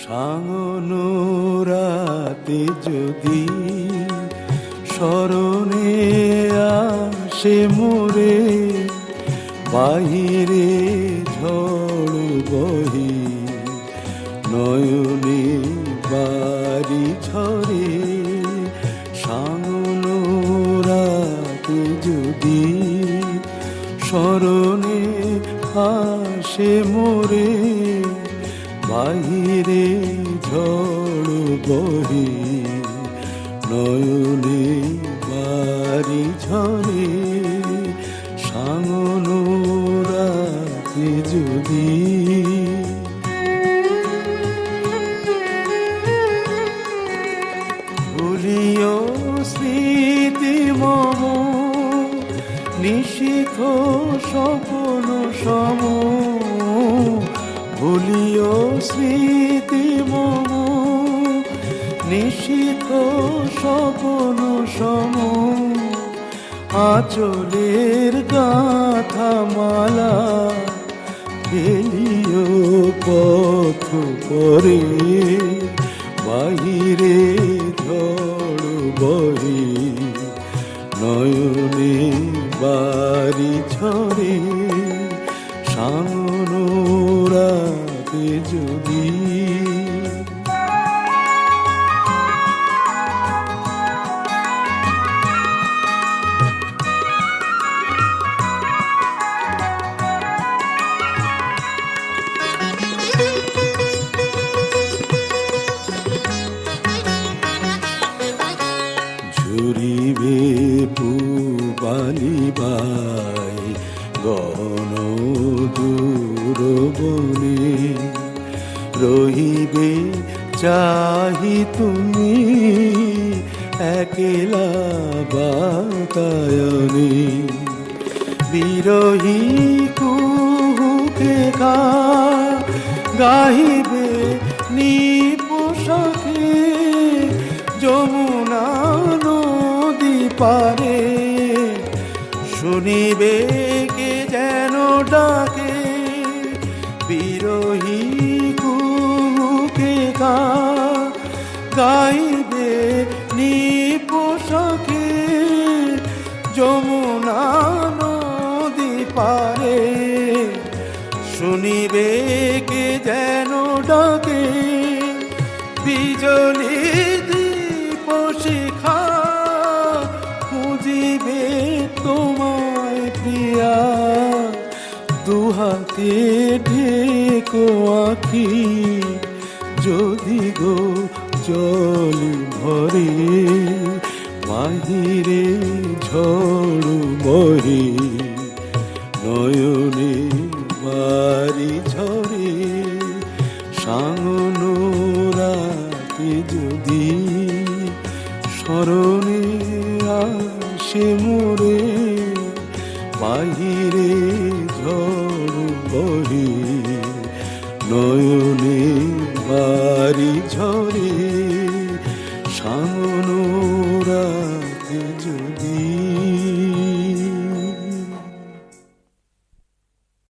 সাঙ্গনো রাতে যদি স্মরণে আসে মোরে, বাহিরে ঝড় বহি নয়নে বাড়ি ঝরে। সাঙ্গনো রাতে যদি স্মরণে আসে মোরে, বাহিরে ঝড় বহি নয়নে বাড়ি ঝরে। সাঙ্গনো রাতে যদি ভুলিও স্মৃতি মম, নিশীথ স্বপ্ন সম। ভুলিও স্মৃতি মম, নিশীথ স্বপ্ন সম। আঁচলের গাঁথা মালা ফেলিও পথ পরে, বাহিরে ঝড় বহে নয়নে বাড়ি ঝরে। সাঙ্গনো রাতে যদি ঝুরিবে পুবালি বাই গণ দূর বনে, রহিবে চাহি তুমি একলা বাতায়নে। বিরহী কুহুকে গাহিবে নিপোষাকে, যমুনা নদী পারে শুনিবে কে যেন ডাকে। বিরহী কুহুকে গাইবে নিপোষাকে, যমুনা নদী পারে শুনিবে কে যেন ডাকে। বিজলি দীপ শিখা খুঁজিবে তোমায় প্রিয়া, দুহাতে ঢেকো আঁখি যদি গো জল ভরে। বাহিরে ঝড় বহে নয়নে বাড়ি ঝরে। সাঙ্গনো রাতে যদি স্মরণে আসে মোরে, বাহিরে ঝড় বহে নয়নে বাড়ি ঝরে। সাঙ্গনো রাতে যদি